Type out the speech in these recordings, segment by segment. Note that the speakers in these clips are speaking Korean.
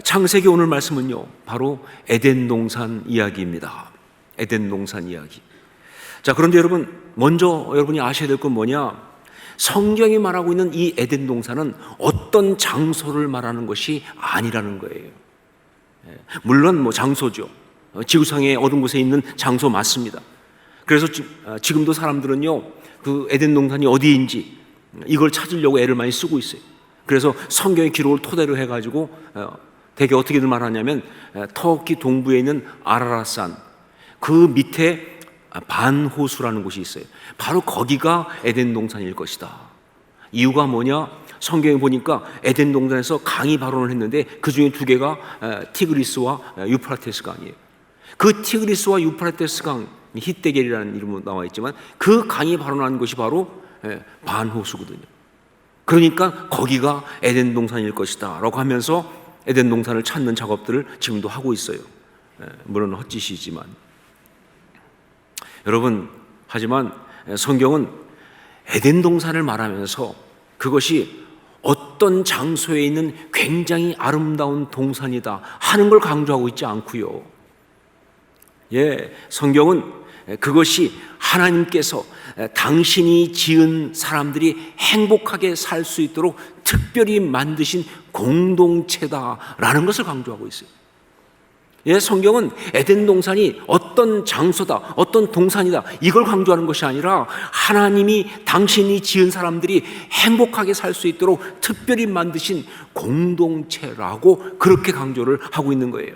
창세기 오늘 말씀은요, 바로 에덴 동산 이야기입니다. 에덴 동산 이야기. 자, 그런데 여러분, 먼저 여러분이 아셔야 될 건 뭐냐? 성경이 말하고 있는 이 에덴 동산은 어떤 장소를 말하는 것이 아니라는 거예요. 물론 장소죠. 지구상의 어떤 곳에 있는 장소 맞습니다. 그래서 지금도 사람들은요, 그 에덴 동산이 어디인지 이걸 찾으려고 애를 많이 쓰고 있어요. 그래서 성경의 기록을 토대로 해가지고 대개 어떻게들 말하냐면, 터키 동부에 있는 아라라산 그 밑에 반호수라는 곳이 있어요. 바로 거기가 에덴 동산일 것이다. 이유가 뭐냐? 성경에 보니까 에덴 동산에서 강이 발원을 했는데 그 중에 두 개가 티그리스와 유프라테스 강이에요. 그 티그리스와 유프라테스 강, 히데겔이라는 이름으로 나와 있지만 그 강이 발원한 곳이 바로 반호수거든요. 그러니까 거기가 에덴 동산일 것이다 라고 하면서 에덴 동산을 찾는 작업들을 지금도 하고 있어요. 물론 헛짓이지만. 여러분, 하지만 성경은 에덴 동산을 말하면서 그것이 어떤 장소에 있는 굉장히 아름다운 동산이다 하는 걸 강조하고 있지 않고요. 성경은 그것이 하나님께서 당신이 지은 사람들이 행복하게 살 수 있도록 특별히 만드신 공동체다라는 것을 강조하고 있어요. 성경은 에덴 동산이 어떤 장소다, 어떤 동산이다 이걸 강조하는 것이 아니라 하나님이 당신이 지은 사람들이 행복하게 살 수 있도록 특별히 만드신 공동체라고 그렇게 강조를 하고 있는 거예요.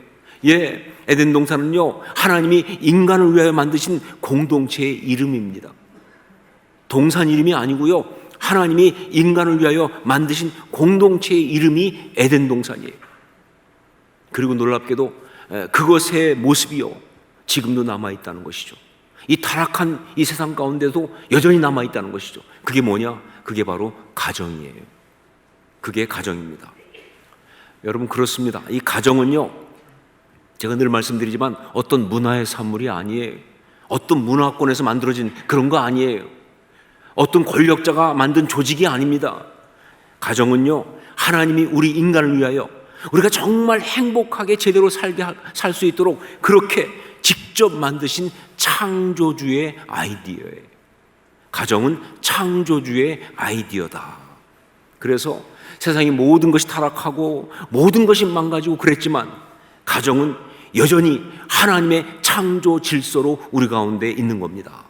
에덴 동산은요, 하나님이 인간을 위하여 만드신 공동체의 이름입니다. 동산 이름이 아니고요, 하나님이 인간을 위하여 만드신 공동체의 이름이 에덴 동산이에요. 그리고 놀랍게도 그것의 모습이요, 지금도 남아있다는 것이죠. 이 타락한 이 세상 가운데도 여전히 남아있다는 것이죠. 그게 뭐냐? 그게 바로 가정이에요. 그게 가정입니다. 여러분, 그렇습니다. 이 가정은요, 제가 늘 말씀드리지만 어떤 문화의 산물이 아니에요. 어떤 문화권에서 만들어진 그런 거 아니에요. 어떤 권력자가 만든 조직이 아닙니다. 가정은요, 하나님이 우리 인간을 위하여 우리가 정말 행복하게 제대로 살 수 있도록 그렇게 직접 만드신 창조주의 아이디어예요. 가정은 창조주의 아이디어다. 그래서 세상의 모든 것이 타락하고 모든 것이 망가지고 그랬지만 가정은 여전히 하나님의 창조 질서로 우리 가운데 있는 겁니다.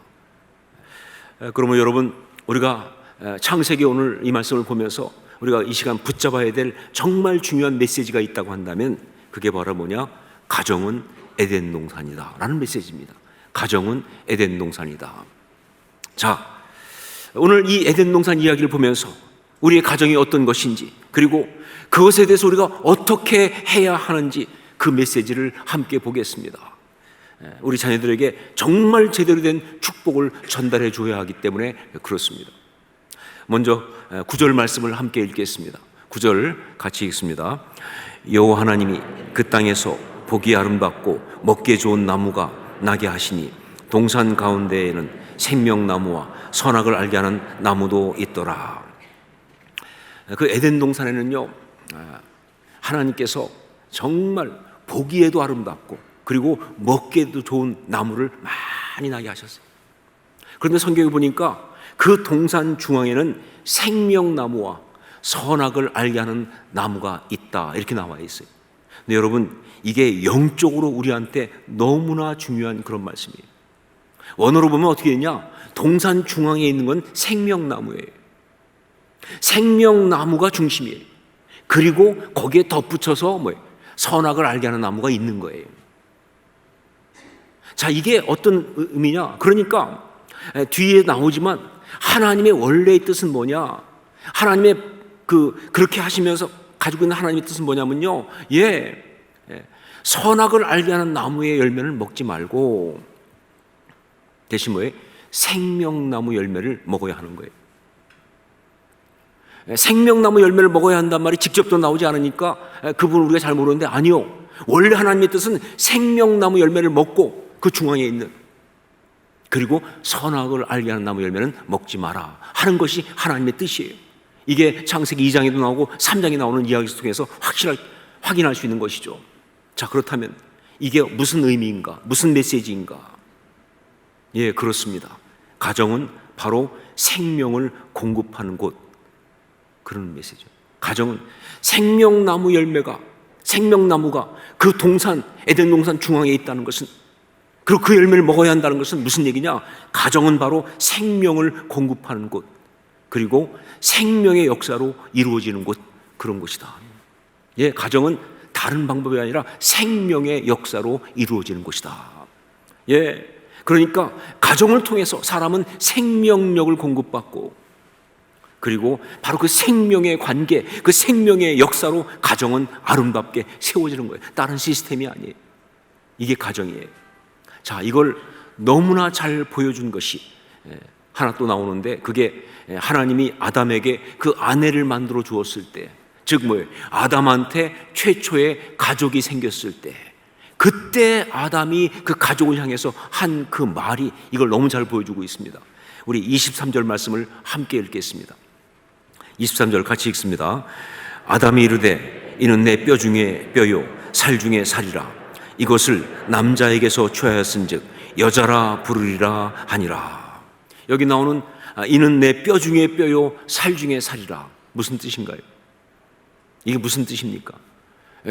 그러면 여러분, 우리가 창세기 오늘 이 말씀을 보면서 우리가 이 시간 붙잡아야 될 정말 중요한 메시지가 있다고 한다면 그게 바로 뭐냐? 가정은 에덴 동산이다 라는 메시지입니다. 가정은 에덴 동산이다. 자, 오늘 이 에덴 동산 이야기를 보면서 우리의 가정이 어떤 것인지, 그리고 그것에 대해서 우리가 어떻게 해야 하는지 그 메시지를 함께 보겠습니다. 우리 자녀들에게 정말 제대로 된 축복을 전달해 줘야 하기 때문에 그렇습니다. 먼저 9절 말씀을 함께 읽겠습니다. 9절 같이 읽습니다. 여호와 하나님이 그 땅에서 보기 아름답고 먹기에 좋은 나무가 나게 하시니 동산 가운데에는 생명나무와 선악을 알게 하는 나무도 있더라. 그 에덴 동산에는요, 하나님께서 정말 보기에도 아름답고 그리고 먹기에도 좋은 나무를 많이 나게 하셨어요. 그런데 성경에 보니까 그 동산 중앙에는 생명나무와 선악을 알게 하는 나무가 있다 이렇게 나와 있어요. 근데 여러분, 이게 영적으로 우리한테 너무나 중요한 그런 말씀이에요. 원어로 보면 어떻게 되냐? 동산 중앙에 있는 건 생명나무예요. 생명나무가 중심이에요. 그리고 거기에 덧붙여서 선악을 알게 하는 나무가 있는 거예요. 자, 이게 어떤 의미냐? 그러니까 뒤에 나오지만 하나님의 원래의 뜻은 뭐냐? 하나님의 그렇게 하시면서 가지고 있는 하나님의 뜻은 뭐냐면요, 선악을 알게 하는 나무의 열매를 먹지 말고 대신 뭐예요? 생명나무 열매를 먹어야 하는 거예요. 생명나무 열매를 먹어야 한단 말이 직접도 나오지 않으니까 그 부분을 우리가 잘 모르는데, 아니요, 원래 하나님의 뜻은 생명나무 열매를 먹고 그 중앙에 있는, 그리고 선악을 알게 하는 나무 열매는 먹지 마라 하는 것이 하나님의 뜻이에요. 이게 창세기 2장에도 나오고 3장에 나오는 이야기 속에서 확인할 수 있는 것이죠. 자, 그렇다면 이게 무슨 의미인가? 무슨 메시지인가? 예, 그렇습니다. 가정은 바로 생명을 공급하는 곳, 그런 메시지죠. 가정은 생명나무 열매가, 생명나무가 그 동산, 에덴 동산 중앙에 있다는 것은, 그리고 그 열매를 먹어야 한다는 것은 무슨 얘기냐? 가정은 바로 생명을 공급하는 곳, 그리고 생명의 역사로 이루어지는 곳, 그런 곳이다. 예, 가정은 다른 방법이 아니라 생명의 역사로 이루어지는 곳이다. 예, 그러니까 가정을 통해서 사람은 생명력을 공급받고, 그리고 바로 그 생명의 관계, 그 생명의 역사로 가정은 아름답게 세워지는 거예요. 다른 시스템이 아니에요. 이게 가정이에요. 자, 이걸 너무나 잘 보여준 것이 하나 또 나오는데, 그게 하나님이 아담에게 그 아내를 만들어 주었을 때, 즉 뭐예요? 아담한테 최초의 가족이 생겼을 때, 그때 아담이 그 가족을 향해서 한 그 말이 이걸 너무 잘 보여주고 있습니다. 우리 23절 말씀을 함께 읽겠습니다. 23절 같이 읽습니다. 아담이 이르되 이는 내 뼈 중에 뼈요 살 중에 살이라. 이것을 남자에게서 취하였은즉 여자라 부르리라 하니라. 여기 나오는 이는 내 뼈 중에 뼈요 살 중에 살이라, 무슨 뜻인가요? 이게 무슨 뜻입니까?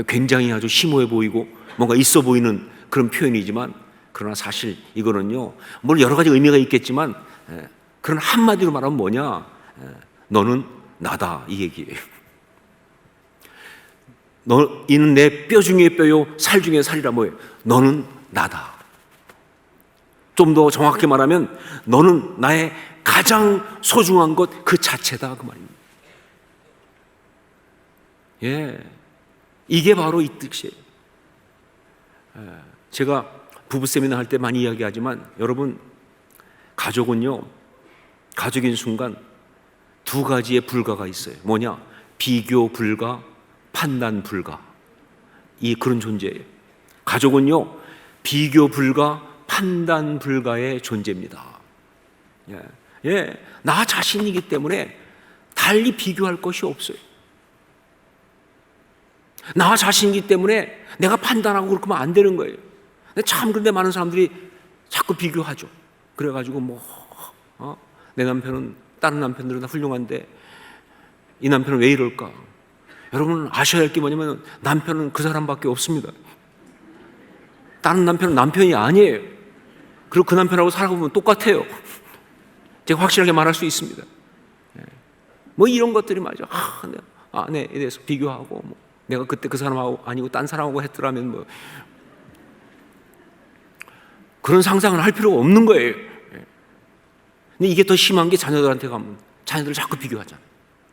굉장히 아주 심오해 보이고 뭔가 있어 보이는 그런 표현이지만, 그러나 사실 이거는요, 뭘 여러 가지 의미가 있겠지만, 그런 한마디로 말하면 뭐냐? 너는 나다, 이 얘기예요. 이는 내 뼈 중에 뼈요 살 중에 살이라. 뭐예요? 너는 나다. 좀 더 정확히 말하면 너는 나의 가장 소중한 것 그 자체다, 그 말입니다. 예, 이게 바로 이 뜻이에요. 제가 부부 세미나 할 때 많이 이야기하지만, 여러분, 가족은요, 가족인 순간 두 가지의 불가가 있어요. 뭐냐? 비교 불가, 판단 불가. 그런 존재예요. 가족은요, 비교 불가, 판단 불가의 존재입니다. 나 자신이기 때문에 달리 비교할 것이 없어요. 나 자신이기 때문에 내가 판단하고 그렇게 하면 안 되는 거예요. 참, 그런데 많은 사람들이 자꾸 비교하죠. 그래가지고 내 남편은, 다른 남편들은 다 훌륭한데 이 남편은 왜 이럴까? 여러분 아셔야 할 게 뭐냐면, 남편은 그 사람밖에 없습니다. 다른 남편은 남편이 아니에요. 그리고 그 남편하고 살아보면 똑같아요. 제가 확실하게 말할 수 있습니다. 이런 것들이 말이죠. 아내에 대해서 비교하고, 내가 그때 그 사람하고 아니고 딴 사람하고 했더라면 그런 상상을 할 필요가 없는 거예요. 근데 이게 더 심한 게 자녀들한테 가면, 자녀들을 자꾸 비교하잖아.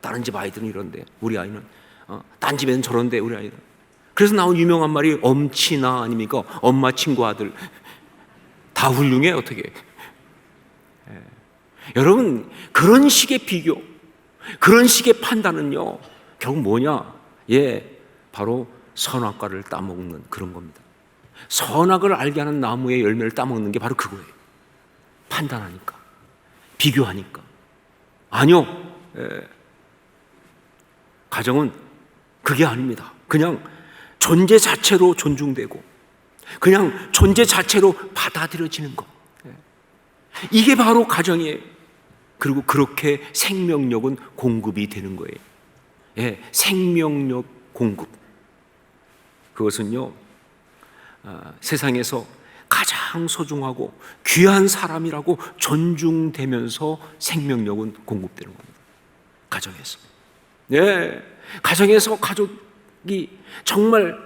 다른 집 아이들은 이런데 우리 아이는, 딴 집에는 저런데 우리 아이는. 그래서 나온 유명한 말이 엄친아 아닙니까? 엄마 친구 아들 다 훌륭해 어떻게. 여러분, 그런 식의 비교, 그런 식의 판단은요, 결국 뭐냐? 바로 선악과를 따먹는 그런 겁니다. 선악을 알게 하는 나무의 열매를 따먹는 게 바로 그거예요. 판단하니까, 비교하니까. 아니요, 가정은 그게 아닙니다. 그냥 존재 자체로 존중되고, 그냥 존재 자체로 받아들여지는 것, 이게 바로 가정이에요. 그리고 그렇게 생명력은 공급이 되는 거예요. 생명력 공급. 그것은요, 세상에서 가장 소중하고 귀한 사람이라고 존중되면서 생명력은 공급되는 겁니다. 가정에서. 가정에서 가족이 정말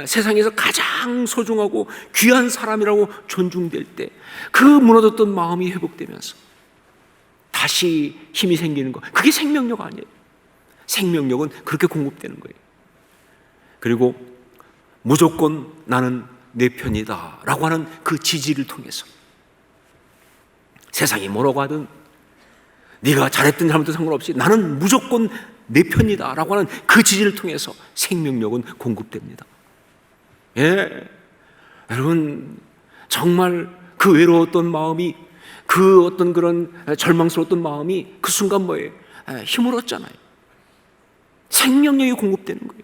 세상에서 가장 소중하고 귀한 사람이라고 존중될 때, 그 무너졌던 마음이 회복되면서 다시 힘이 생기는 것, 그게 생명력 아니에요. 생명력은 그렇게 공급되는 거예요. 그리고 무조건 나는 내 편이다 라고 하는 그 지지를 통해서, 세상이 뭐라고 하든 네가 잘했든 잘못든 상관없이 나는 무조건 내 편이다 라고 하는 그 지지를 통해서 생명력은 공급됩니다. 여러분, 정말 그 외로웠던 마음이, 그 어떤 그런 절망스러웠던 마음이 그 순간 뭐예요? 힘을 얻잖아요. 생명력이 공급되는 거예요.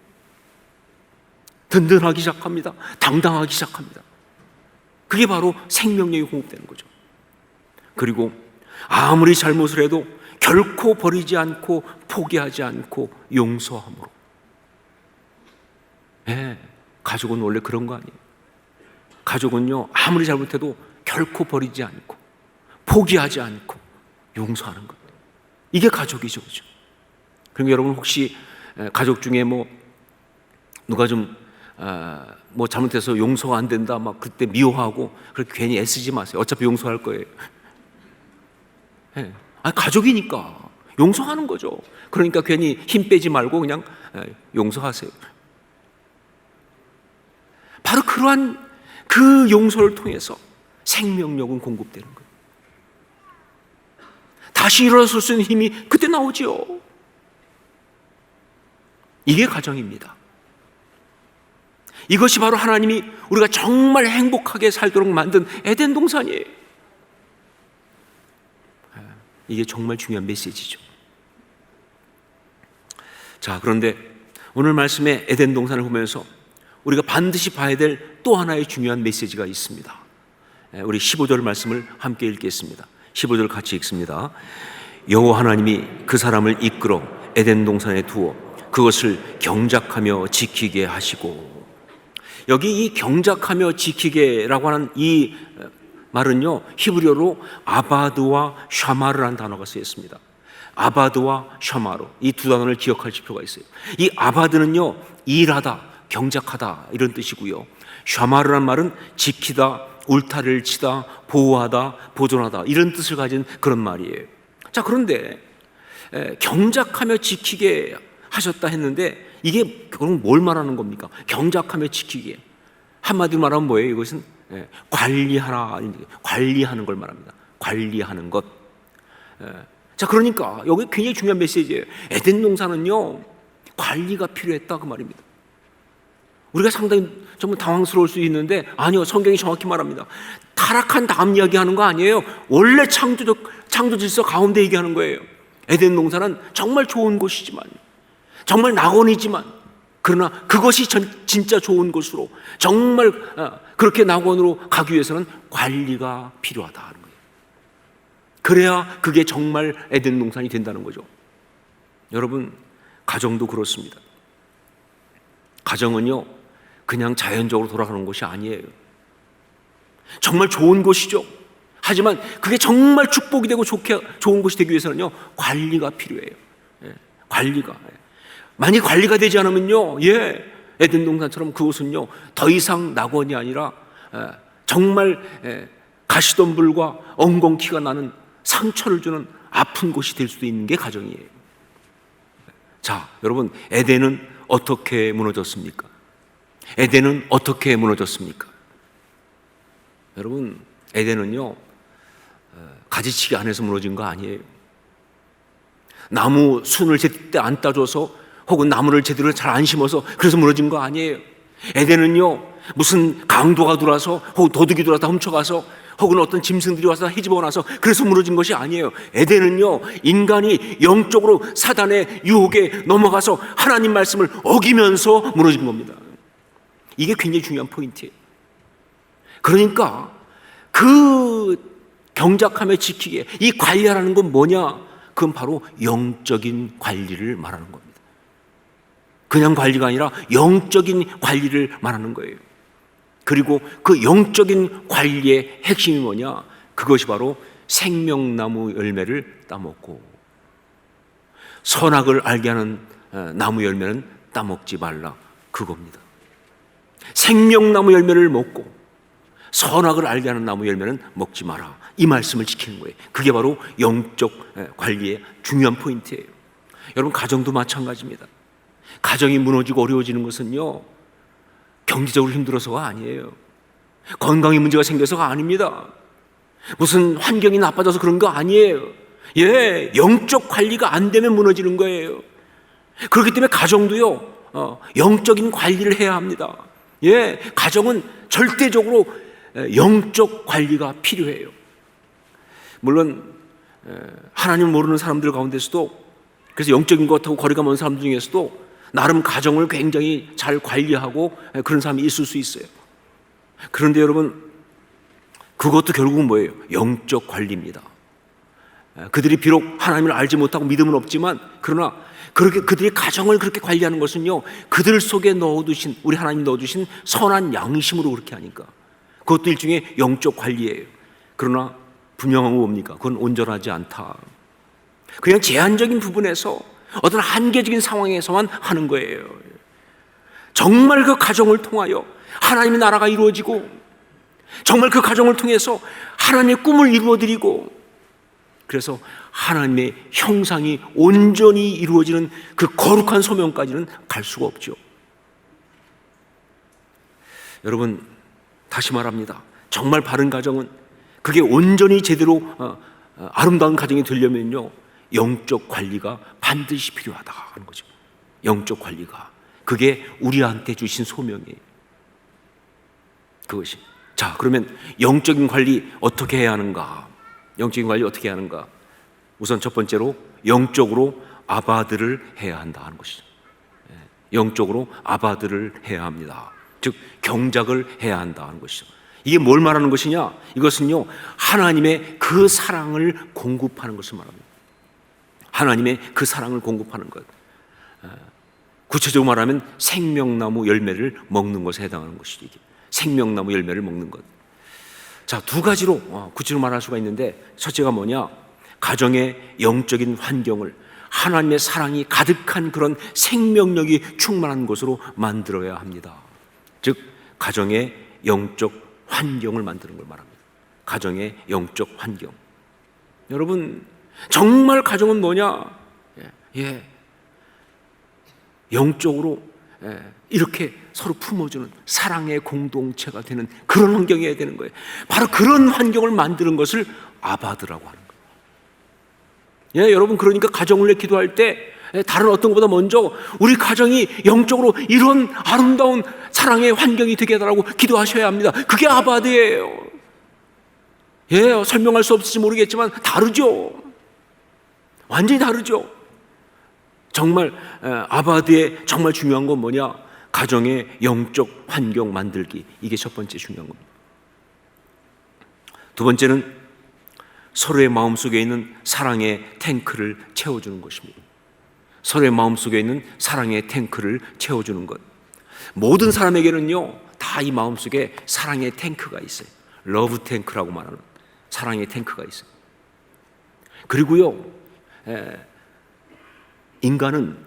든든하기 시작합니다. 당당하기 시작합니다. 그게 바로 생명력이 공급되는 거죠. 그리고 아무리 잘못을 해도 결코 버리지 않고 포기하지 않고 용서함으로. 가족은 원래 그런 거 아니에요. 가족은요, 아무리 잘못해도 결코 버리지 않고 포기하지 않고 용서하는 것. 이게 가족이죠, 그죠? 그러니까 여러분 혹시 가족 중에 누가 좀 잘못해서 용서가 안 된다, 막 그때 미워하고 그렇게 괜히 애쓰지 마세요. 어차피 용서할 거예요. 가족이니까 용서하는 거죠. 그러니까 괜히 힘 빼지 말고 그냥 용서하세요. 바로 그러한 그 용서를 통해서 생명력은 공급되는 거예요. 다시 일어설 수 있는 힘이 그때 나오죠. 이게 가정입니다. 이것이 바로 하나님이 우리가 정말 행복하게 살도록 만든 에덴 동산이에요. 이게 정말 중요한 메시지죠. 자, 그런데 오늘 말씀의 에덴 동산을 보면서 우리가 반드시 봐야 될 또 하나의 중요한 메시지가 있습니다. 우리 15절 말씀을 함께 읽겠습니다. 15절 같이 읽습니다. 여호와 하나님이 그 사람을 이끌어 에덴 동산에 두어 그것을 경작하며 지키게 하시고. 여기 이 경작하며 지키게라고 하는 이 말은요, 히브리어로 아바드와 샤마르라는 단어가 쓰여 있습니다. 아바드와 샤마르, 이 두 단어를 기억하실 필요가 있어요. 이 아바드는요, 일하다, 경작하다 이런 뜻이고요. 샤마르란 말은 지키다, 울타리를 치다, 보호하다, 보존하다 이런 뜻을 가진 그런 말이에요. 자, 그런데 경작하며 지키게 하셨다 했는데 이게 그럼 뭘 말하는 겁니까? 경작하며 지키게. 한마디로 말하면 뭐예요? 이것은 관리하는 걸 말합니다. 관리하는 것. 자, 그러니까 여기 굉장히 중요한 메시지예요. 에덴 동산은요, 관리가 필요했다 그 말입니다. 우리가 상당히 정말 당황스러울 수 있는데 아니요, 성경이 정확히 말합니다. 타락한 다음 이야기하는 거 아니에요. 원래 창조 질서 가운데 얘기하는 거예요. 에덴 동산은 정말 좋은 곳이지만, 정말 낙원이지만, 그러나 그것이 진짜 좋은 곳으로 정말 그렇게 낙원으로 가기 위해서는 관리가 필요하다 하는 거예요. 그래야 그게 정말 에덴 동산이 된다는 거죠. 여러분, 가정도 그렇습니다. 가정은요, 그냥 자연적으로 돌아가는 것이 아니에요. 정말 좋은 곳이죠. 하지만 그게 정말 축복이 되고 좋은 곳이 되기 위해서는요, 관리가 필요해요. 관리가. 만약 관리가 되지 않으면요, 에덴 동산처럼 그곳은요, 더 이상 낙원이 아니라 정말 가시덤불과 엉겅퀴가 나는 상처를 주는 아픈 곳이 될 수도 있는 게 가정이에요. 자, 여러분, 에덴은 어떻게 무너졌습니까? 에덴은 어떻게 무너졌습니까? 여러분, 에덴은요, 가지치기 안 해서 무너진 거 아니에요. 나무 순을 제때 안 따줘서 혹은 나무를 제대로 잘 안 심어서 그래서 무너진 거 아니에요. 에덴은요, 무슨 강도가 들어와서 혹은 도둑이 들어와서 훔쳐가서 혹은 어떤 짐승들이 와서 헤집어 나서 그래서 무너진 것이 아니에요. 에덴은요, 인간이 영적으로 사단의 유혹에 넘어가서 하나님 말씀을 어기면서 무너진 겁니다. 이게 굉장히 중요한 포인트예요. 그러니까 그 경작하며 지키게, 이 관리하라는 건 뭐냐? 그건 바로 영적인 관리를 말하는 겁니다. 그냥 관리가 아니라 영적인 관리를 말하는 거예요. 그리고 그 영적인 관리의 핵심이 뭐냐? 그것이 바로 생명나무 열매를 따먹고, 선악을 알게 하는 나무 열매는 따먹지 말라, 그겁니다. 생명나무 열매를 먹고 선악을 알게 하는 나무 열매는 먹지 마라, 이 말씀을 지키는 거예요. 그게 바로 영적 관리의 중요한 포인트예요. 여러분, 가정도 마찬가지입니다. 가정이 무너지고 어려워지는 것은요, 경제적으로 힘들어서가 아니에요. 건강에 문제가 생겨서가 아닙니다. 무슨 환경이 나빠져서 그런 거 아니에요. 영적 관리가 안 되면 무너지는 거예요. 그렇기 때문에 가정도요, 영적인 관리를 해야 합니다. 가정은 절대적으로 영적 관리가 필요해요. 물론 하나님을 모르는 사람들 가운데서도, 그래서 영적인 것하고 거리가 먼 사람들 중에서도 나름 가정을 굉장히 잘 관리하고 그런 사람이 있을 수 있어요. 그런데 여러분, 그것도 결국은 뭐예요? 영적 관리입니다. 그들이 비록 하나님을 알지 못하고 믿음은 없지만, 그러나 그렇게 그들이 가정을 그렇게 관리하는 것은요, 그들 속에 넣어두신, 우리 하나님 넣어주신 선한 양심으로 그렇게 하니까 그것도 일종의 영적 관리예요. 그러나 분명한 건 뭡니까? 그건 온전하지 않다. 그냥 제한적인 부분에서 어떤 한계적인 상황에서만 하는 거예요. 정말 그 가정을 통하여 하나님의 나라가 이루어지고, 정말 그 가정을 통해서 하나님의 꿈을 이루어드리고, 그래서 하나님의 형상이 온전히 이루어지는 그 거룩한 소명까지는 갈 수가 없죠. 여러분, 다시 말합니다. 정말 바른 가정은, 그게 온전히 제대로 아름다운 가정이 되려면요, 영적 관리가 반드시 필요하다 하는 거죠. 영적 관리가, 그게 우리한테 주신 소명이에요. 그것이. 자, 그러면 영적인 관리 어떻게 해야 하는가? 영적인 관리 어떻게 해야 하는가? 우선 첫 번째로 영적으로 아바들을 해야 한다 하는 것이죠. 영적으로 아바들을 해야 합니다. 즉 경작을 해야 한다 하는 것이죠. 이게 뭘 말하는 것이냐? 이것은요, 하나님의 그 사랑을 공급하는 것을 말합니다. 하나님의 그 사랑을 공급하는 것. 구체적으로 말하면 생명나무 열매를 먹는 것에 해당하는 것이죠. 이게. 생명나무 열매를 먹는 것. 자, 두 가지로 구체적으로 말할 수가 있는데, 첫째가 뭐냐? 가정의 영적인 환경을 하나님의 사랑이 가득한 그런 생명력이 충만한 것으로 만들어야 합니다. 즉 가정의 영적 환경을 만드는 걸 말합니다. 가정의 영적 환경. 여러분, 정말 가정은 뭐냐? 영적으로 이렇게 서로 품어주는 사랑의 공동체가 되는 그런 환경이어야 되는 거예요. 바로 그런 환경을 만드는 것을 아바드라고 하는 거예요. 여러분, 그러니까 가정을 위해 기도할 때 다른 어떤 것보다 먼저 우리 가정이 영적으로 이런 아름다운 사랑의 환경이 되게 해달라고 기도하셔야 합니다. 그게 아바드예요. 설명할 수 없을지 모르겠지만 다르죠. 완전히 다르죠. 정말 아바드의 정말 중요한 건 뭐냐? 가정의 영적 환경 만들기. 이게 첫 번째 중요한 겁니다. 두 번째는 서로의 마음속에 있는 사랑의 탱크를 채워주는 것입니다. 서로의 마음속에 있는 사랑의 탱크를 채워주는 것. 모든 사람에게는요, 다 이 마음속에 사랑의 탱크가 있어요. 러브 탱크라고 말하는 사랑의 탱크가 있어요. 그리고요, 인간은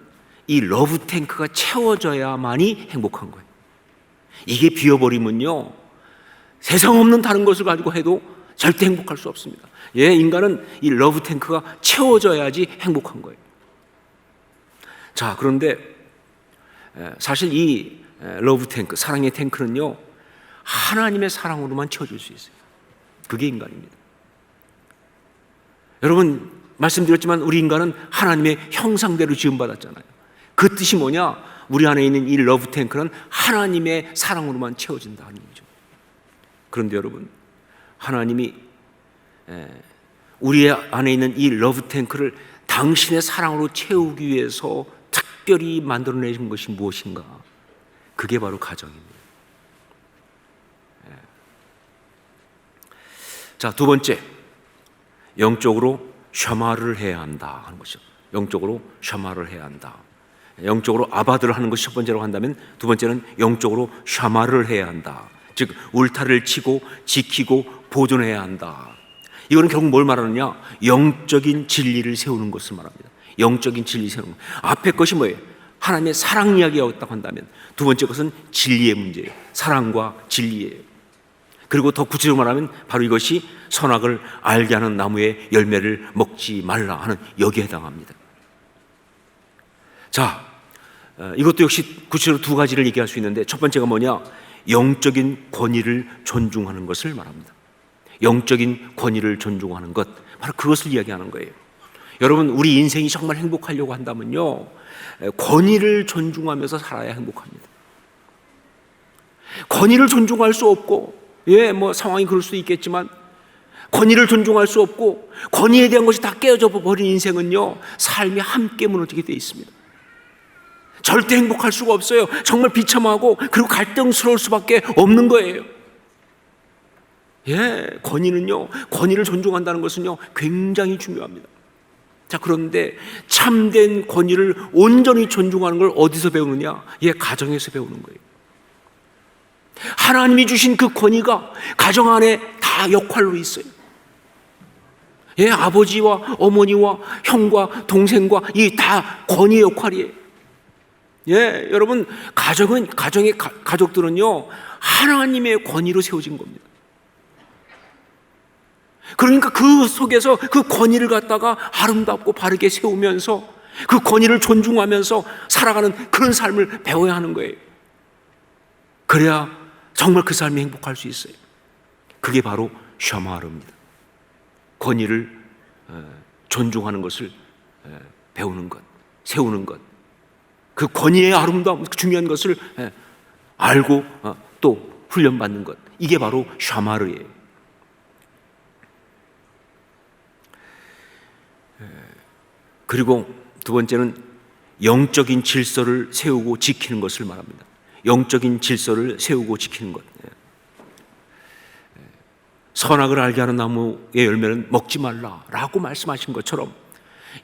이 러브 탱크가 채워져야만이 행복한 거예요. 이게 비어버리면요, 세상 없는 다른 것을 가지고 해도 절대 행복할 수 없습니다. 인간은 이 러브 탱크가 채워져야지 행복한 거예요. 자, 그런데 사실 이 러브 탱크, 사랑의 탱크는요, 하나님의 사랑으로만 채워질 수 있어요. 그게 인간입니다. 여러분, 말씀드렸지만 우리 인간은 하나님의 형상대로 지음받았잖아요. 그 뜻이 뭐냐? 우리 안에 있는 이 러브 탱크는 하나님의 사랑으로만 채워진다는 얘기죠. 그런데 여러분, 하나님이 우리 안에 있는 이 러브 탱크를 당신의 사랑으로 채우기 위해서 특별히 만들어내신 것이 무엇인가? 그게 바로 가정입니다. 자, 두 번째, 영적으로 샤마를 해야 한다 하는 것이죠. 영적으로 샤마를 해야 한다. 영적으로 아바드를 하는 것이 첫 번째로 한다면, 두 번째는 영적으로 샤마를 해야 한다. 즉 울타리를 치고 지키고 보존해야 한다. 이거는 결국 뭘 말하느냐? 영적인 진리를 세우는 것을 말합니다. 영적인 진리 세우는 것. 앞에 것이 뭐예요? 하나님의 사랑 이야기였다고 한다면, 두 번째 것은 진리의 문제예요. 사랑과 진리예요. 그리고 더 구체적으로 말하면 바로 이것이 선악을 알게 하는 나무의 열매를 먹지 말라 하는 여기에 해당합니다. 자, 이것도 역시 구체적으로 두 가지를 얘기할 수 있는데, 첫 번째가 뭐냐? 영적인 권위를 존중하는 것을 말합니다. 영적인 권위를 존중하는 것, 바로 그것을 이야기하는 거예요. 여러분, 우리 인생이 정말 행복하려고 한다면요, 권위를 존중하면서 살아야 행복합니다. 권위를 존중할 수 없고, 상황이 그럴 수도 있겠지만, 권위를 존중할 수 없고 권위에 대한 것이 다 깨어져 버린 인생은요, 삶이 함께 무너지게 돼 있습니다. 절대 행복할 수가 없어요. 정말 비참하고 그리고 갈등스러울 수밖에 없는 거예요. 권위를 존중한다는 것은요, 굉장히 중요합니다. 자, 그런데 참된 권위를 온전히 존중하는 걸 어디서 배우느냐? 가정에서 배우는 거예요. 하나님이 주신 그 권위가 가정 안에 다 역할로 있어요. 아버지와 어머니와 형과 동생과 이 다 권위의 역할이에요. 여러분, 가정의 가족들은요, 하나님의 권위로 세워진 겁니다. 그러니까 그 속에서 그 권위를 갖다가 아름답고 바르게 세우면서 그 권위를 존중하면서 살아가는 그런 삶을 배워야 하는 거예요. 그래야 정말 그 삶이 행복할 수 있어요. 그게 바로 샤마르입니다. 권위를 존중하는 것을 배우는 것, 세우는 것, 그 권위의 아름다움, 중요한 것을 알고 또 훈련받는 것, 이게 바로 샤마르예요. 그리고 두 번째는 영적인 질서를 세우고 지키는 것을 말합니다. 영적인 질서를 세우고 지키는 것. 선악을 알게 하는 나무의 열매는 먹지 말라라고 말씀하신 것처럼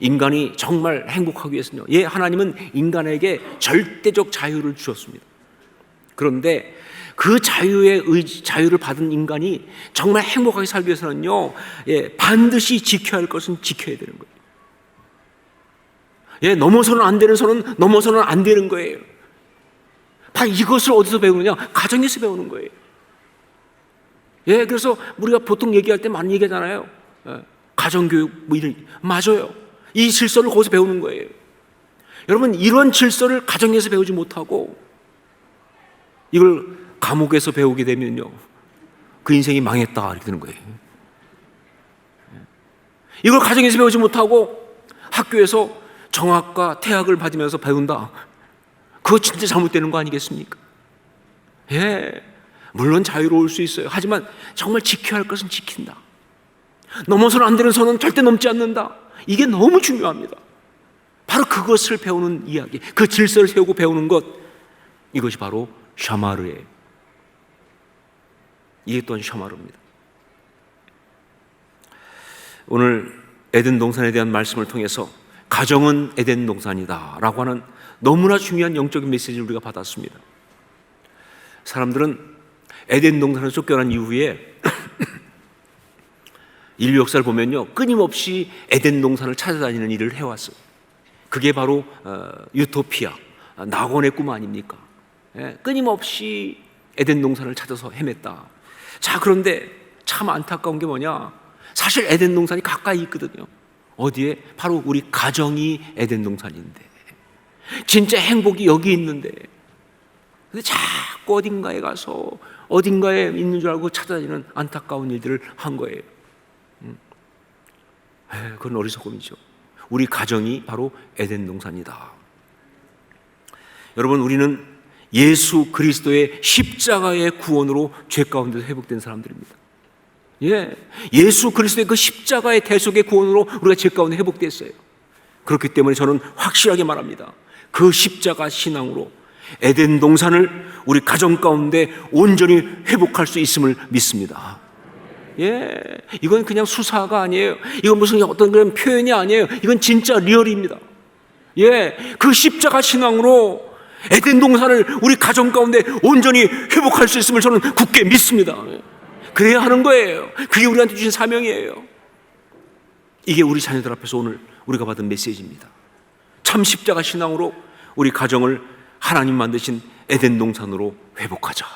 인간이 정말 행복하기 위해서는요, 하나님은 인간에게 절대적 자유를 주셨습니다. 그런데 그 자유를 받은 인간이 정말 행복하게 살기 위해서는요, 반드시 지켜야 할 것은 지켜야 되는 거예요. 넘어서는 안 되는 선은 넘어서는 안 되는 거예요. 바로 이것을 어디서 배우느냐? 가정에서 배우는 거예요. 그래서 우리가 보통 얘기할 때 많이 얘기하잖아요. 가정교육 맞아요. 이 질서를 거기서 배우는 거예요. 여러분, 이런 질서를 가정에서 배우지 못하고 이걸 감옥에서 배우게 되면요, 그 인생이 망했다 이렇게 되는 거예요. 이걸 가정에서 배우지 못하고 학교에서 정학과 태학을 받으면서 배운다. 그거 진짜 잘못되는 거 아니겠습니까? 물론 자유로울 수 있어요. 하지만 정말 지켜야 할 것은 지킨다. 넘어서는 안 되는 선은 절대 넘지 않는다. 이게 너무 중요합니다. 바로 그것을 배우는 이야기, 그 질서를 세우고 배우는 것, 이것이 바로 샤마르예요. 이게 또한 샤마르입니다. 오늘 에덴 동산에 대한 말씀을 통해서 가정은 에덴 동산이다 라고 하는 너무나 중요한 영적인 메시지를 우리가 받았습니다. 사람들은 에덴 동산을 쫓겨난 이후에 인류 역사를 보면요, 끊임없이 에덴 동산을 찾아다니는 일을 해왔어요. 그게 바로 유토피아, 낙원의 꿈 아닙니까? 끊임없이 에덴 동산을 찾아서 헤맸다. 자, 그런데 참 안타까운 게 뭐냐? 사실 에덴 동산이 가까이 있거든요. 어디에? 바로 우리 가정이 에덴 동산인데, 진짜 행복이 여기 있는데, 근데 자꾸 어딘가에 가서 어딘가에 있는 줄 알고 찾아다니는 안타까운 일들을 한 거예요. 그건 어리석음이죠. 우리 가정이 바로 에덴 동산이다. 여러분, 우리는 예수 그리스도의 십자가의 구원으로 죄 가운데서 회복된 사람들입니다. 예수 그리스도의 그 십자가의 대속의 구원으로 우리가 죄 가운데 회복됐어요. 그렇기 때문에 저는 확실하게 말합니다. 그 십자가 신앙으로 에덴 동산을 우리 가정 가운데 온전히 회복할 수 있음을 믿습니다. 이건 그냥 수사가 아니에요. 이건 무슨 어떤 그런 표현이 아니에요. 이건 진짜 리얼입니다. 그 십자가 신앙으로 에덴 동산을 우리 가정 가운데 온전히 회복할 수 있음을 저는 굳게 믿습니다. 그래야 하는 거예요. 그게 우리한테 주신 사명이에요. 이게 우리 자녀들 앞에서 오늘 우리가 받은 메시지입니다. 참 십자가 신앙으로 우리 가정을 하나님 만드신 에덴 동산으로 회복하자.